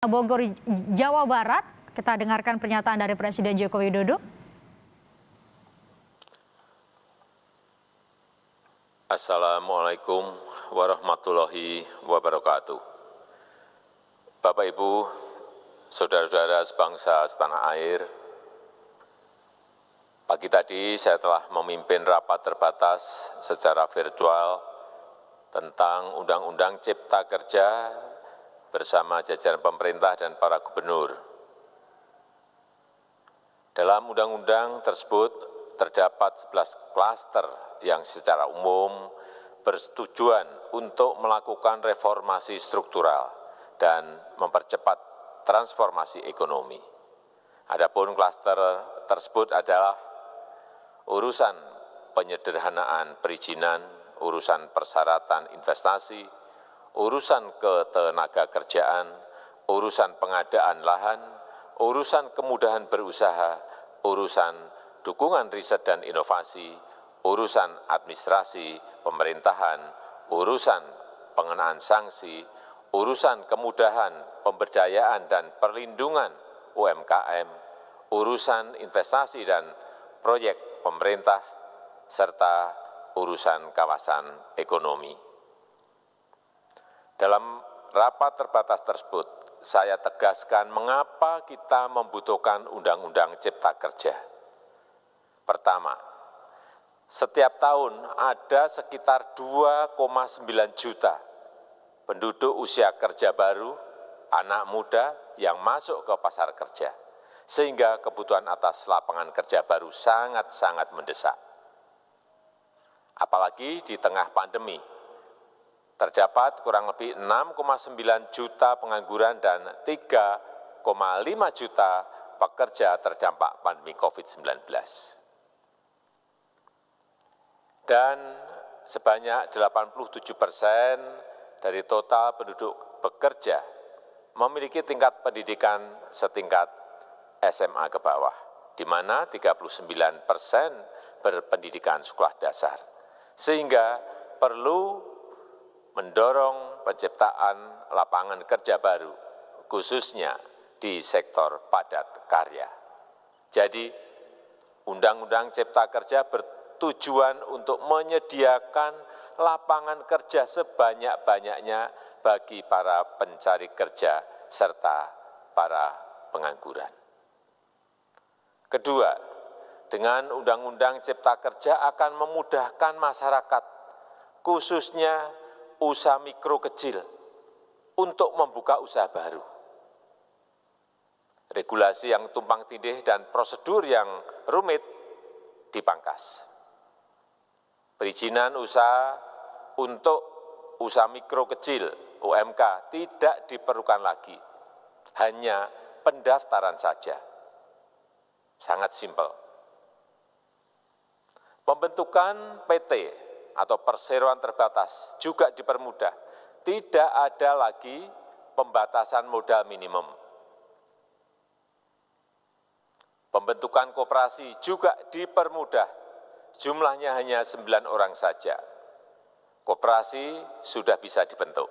Bogor, Jawa Barat. Kita dengarkan pernyataan dari Presiden Joko Widodo. Assalamualaikum warahmatullahi wabarakatuh. Bapak Ibu, saudara-saudara sebangsa setanah air, pagi tadi saya telah memimpin rapat terbatas secara virtual tentang Undang-Undang Cipta Kerja bersama jajaran pemerintah dan para gubernur. Dalam undang-undang tersebut terdapat 11 klaster yang secara umum bertujuan untuk melakukan reformasi struktural dan mempercepat transformasi ekonomi. Adapun klaster tersebut adalah urusan penyederhanaan perizinan, urusan persyaratan investasi, urusan ketenaga kerjaan, urusan pengadaan lahan, urusan kemudahan berusaha, urusan dukungan riset dan inovasi, urusan administrasi pemerintahan, urusan pengenaan sanksi, urusan kemudahan pemberdayaan dan perlindungan UMKM, urusan investasi dan proyek pemerintah, serta urusan kawasan ekonomi. Dalam rapat terbatas tersebut, saya tegaskan mengapa kita membutuhkan Undang-Undang Cipta Kerja. Pertama, setiap tahun ada sekitar 2,9 juta penduduk usia kerja baru, anak muda yang masuk ke pasar kerja, sehingga kebutuhan atas lapangan kerja baru sangat-sangat mendesak. Apalagi di tengah pandemi, terdapat kurang lebih 6,9 juta pengangguran dan 3,5 juta pekerja terdampak pandemi COVID-19. Dan sebanyak 87% dari total penduduk bekerja memiliki tingkat pendidikan setingkat SMA ke bawah, di mana 39% berpendidikan sekolah dasar, sehingga perlu mendorong penciptaan lapangan kerja baru, khususnya di sektor padat karya. Jadi, Undang-Undang Cipta Kerja bertujuan untuk menyediakan lapangan kerja sebanyak-banyaknya bagi para pencari kerja serta para pengangguran. Kedua, dengan Undang-Undang Cipta Kerja akan memudahkan masyarakat, khususnya usaha mikro kecil, untuk membuka usaha baru. Regulasi yang tumpang tindih dan prosedur yang rumit dipangkas. Perizinan usaha untuk usaha mikro kecil (UMK) tidak diperlukan lagi, hanya pendaftaran saja. Sangat simpel. Pembentukan PT atau perseroan terbatas juga dipermudah. Tidak ada lagi pembatasan modal minimum. Pembentukan koperasi juga dipermudah. Jumlahnya hanya 9 orang saja. Koperasi sudah bisa dibentuk.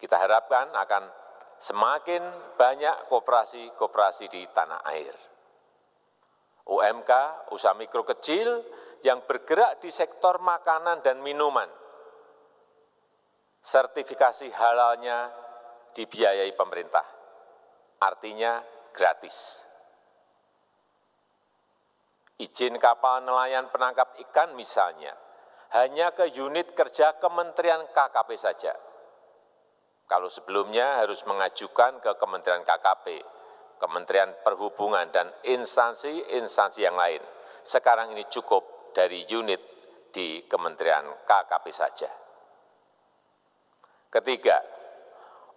Kita harapkan akan semakin banyak koperasi-koperasi di tanah air. UMK, usaha mikro kecil, yang bergerak di sektor makanan dan minuman, sertifikasi halalnya dibiayai pemerintah, artinya gratis. Izin kapal nelayan penangkap ikan misalnya, hanya ke unit kerja Kementerian KKP saja. Kalau sebelumnya harus mengajukan ke Kementerian KKP, Kementerian Perhubungan, dan instansi-instansi yang lain. Sekarang ini cukup dari unit di Kementerian KKP saja. Ketiga,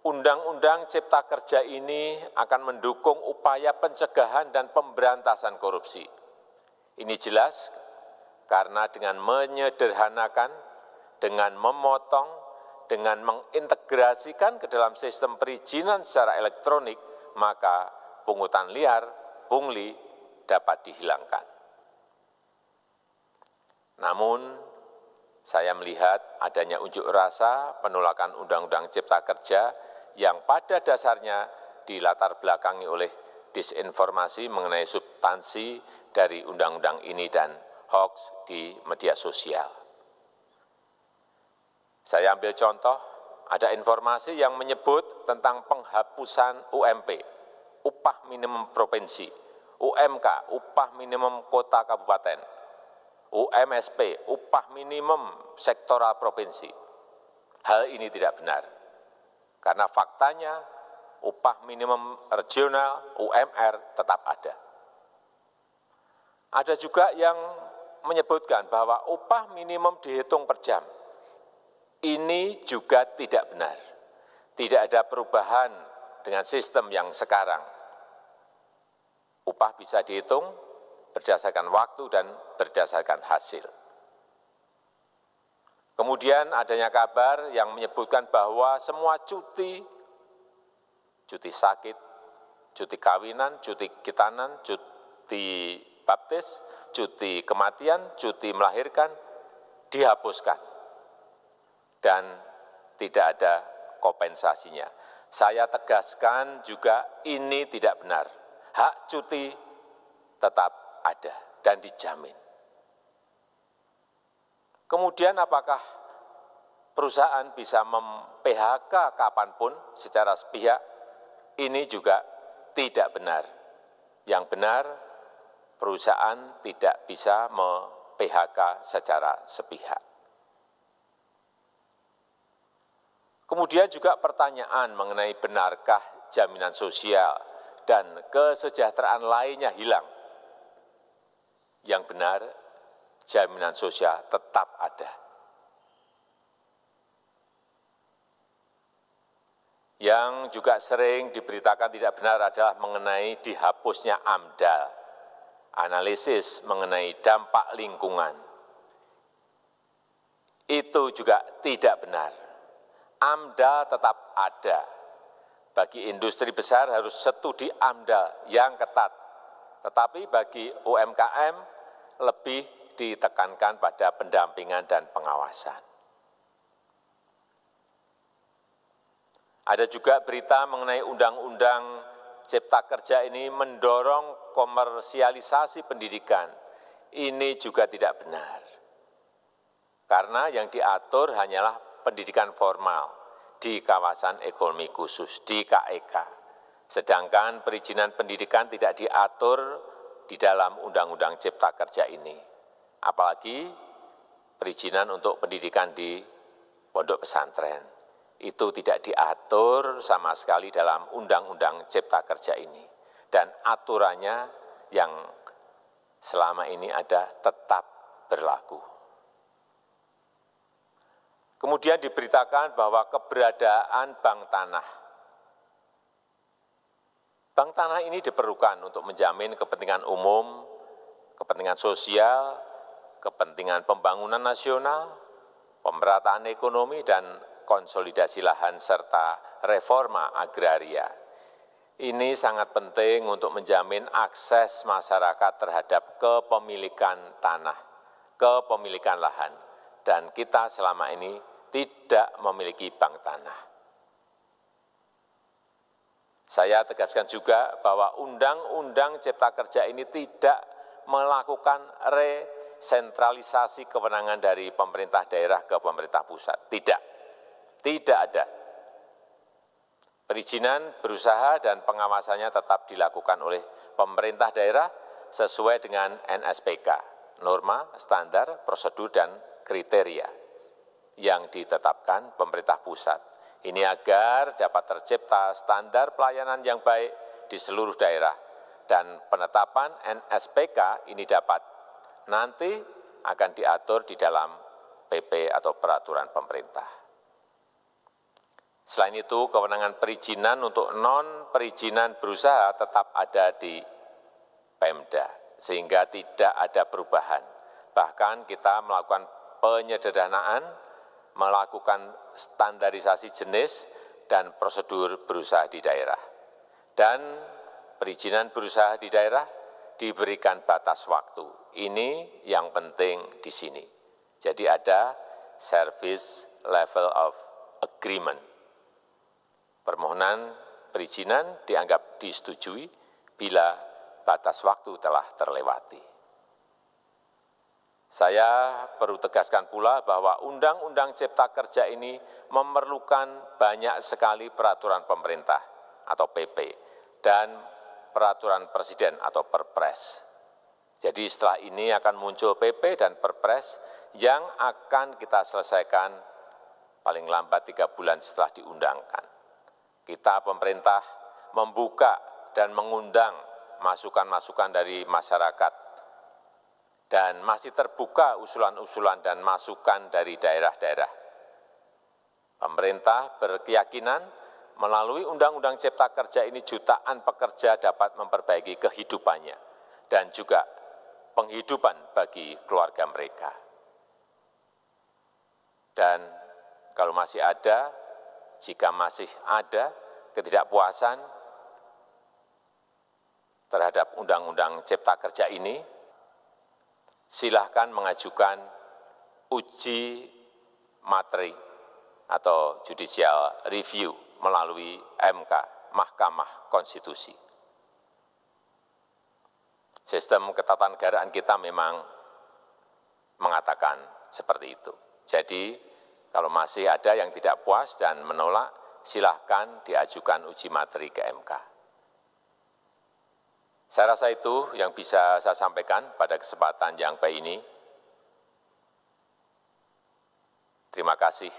Undang-Undang Cipta Kerja ini akan mendukung upaya pencegahan dan pemberantasan korupsi. Ini jelas karena dengan menyederhanakan, dengan memotong, dengan mengintegrasikan ke dalam sistem perizinan secara elektronik, maka pungutan liar, pungli dapat dihilangkan. Namun, saya melihat adanya unjuk rasa penolakan Undang-Undang Cipta Kerja yang pada dasarnya dilatar belakangi oleh disinformasi mengenai substansi dari undang-undang ini dan hoax di media sosial. Saya ambil contoh, ada informasi yang menyebut tentang penghapusan UMP, upah minimum provinsi, UMK, upah minimum kota kabupaten, UMSP, upah minimum sektoral provinsi. Hal ini tidak benar, karena faktanya upah minimum regional, UMR, tetap ada. Ada juga yang menyebutkan bahwa upah minimum dihitung per jam. Ini juga tidak benar. Tidak ada perubahan dengan sistem yang sekarang. Upah bisa dihitung berdasarkan waktu dan berdasarkan hasil. Kemudian adanya kabar yang menyebutkan bahwa semua cuti sakit, cuti kawinan, cuti khitanan, cuti baptis, cuti kematian, cuti melahirkan, dihapuskan. Dan tidak ada kompensasinya. Saya tegaskan juga ini tidak benar. Hak cuti tetap ada dan dijamin. Kemudian apakah perusahaan bisa mem-PHK kapanpun secara sepihak? Ini juga tidak benar. Yang benar, perusahaan tidak bisa me-PHK secara sepihak. Kemudian juga pertanyaan mengenai benarkah jaminan sosial dan kesejahteraan lainnya hilang. Yang benar, jaminan sosial tetap ada. Yang juga sering diberitakan tidak benar adalah mengenai dihapusnya AMDAL, analisis mengenai dampak lingkungan. Itu juga tidak benar. AMDAL tetap ada. Bagi industri besar harus studi AMDAL yang ketat. Tetapi bagi UMKM lebih ditekankan pada pendampingan dan pengawasan. Ada juga berita mengenai Undang-Undang Cipta Kerja ini mendorong komersialisasi pendidikan. Ini juga tidak benar. Karena yang diatur hanyalah pendidikan formal di kawasan ekonomi khusus, di KEK. Sedangkan perizinan pendidikan tidak diatur di dalam Undang-Undang Cipta Kerja ini. Apalagi perizinan untuk pendidikan di pondok pesantren. Itu tidak diatur sama sekali dalam Undang-Undang Cipta Kerja ini. Dan aturannya yang selama ini ada tetap berlaku. Kemudian diberitakan bahwa keberadaan bank tanah. Bank tanah ini diperlukan untuk menjamin kepentingan umum, kepentingan sosial, kepentingan pembangunan nasional, pemerataan ekonomi, dan konsolidasi lahan serta reforma agraria. Ini sangat penting untuk menjamin akses masyarakat terhadap kepemilikan tanah, kepemilikan lahan, dan kita selama ini tidak memiliki bank tanah. Saya tegaskan juga bahwa Undang-Undang Cipta Kerja ini tidak melakukan resentralisasi kewenangan dari pemerintah daerah ke pemerintah pusat. Tidak ada. Perizinan berusaha dan pengawasannya tetap dilakukan oleh pemerintah daerah sesuai dengan NSPK, norma, standar, prosedur, dan kriteria yang ditetapkan pemerintah pusat. Ini agar dapat tercipta standar pelayanan yang baik di seluruh daerah dan penetapan NSPK ini dapat nanti akan diatur di dalam PP atau peraturan pemerintah. Selain itu, kewenangan perizinan untuk non-perizinan berusaha tetap ada di Pemda, sehingga tidak ada perubahan. Bahkan kita melakukan penyederhanaan, melakukan standarisasi jenis dan prosedur berusaha di daerah. Dan perizinan berusaha di daerah diberikan batas waktu. Ini yang penting di sini. Jadi ada service level of agreement. Permohonan perizinan dianggap disetujui bila batas waktu telah terlewati. Saya perlu tegaskan pula bahwa Undang-Undang Cipta Kerja ini memerlukan banyak sekali peraturan pemerintah atau PP dan peraturan presiden atau Perpres. Jadi setelah ini akan muncul PP dan Perpres yang akan kita selesaikan paling lambat 3 bulan setelah diundangkan. Kita pemerintah membuka dan mengundang masukan-masukan dari masyarakat dan masih terbuka usulan-usulan dan masukan dari daerah-daerah. Pemerintah berkeyakinan melalui Undang-Undang Cipta Kerja ini jutaan pekerja dapat memperbaiki kehidupannya dan juga penghidupan bagi keluarga mereka. Dan kalau masih ada, jika masih ada ketidakpuasan terhadap Undang-Undang Cipta Kerja ini, silahkan mengajukan uji materi atau judicial review melalui MK, Mahkamah Konstitusi. Sistem ketatanegaraan kita memang mengatakan seperti itu. Jadi, kalau masih ada yang tidak puas dan menolak, silahkan diajukan uji materi ke MK. Saya rasa itu yang bisa saya sampaikan pada kesempatan yang baik ini. Terima kasih.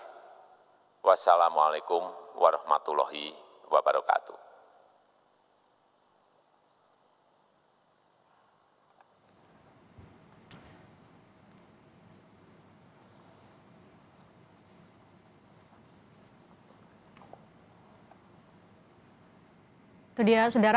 Wassalamualaikum warahmatullahi wabarakatuh. Itu dia, Saudara.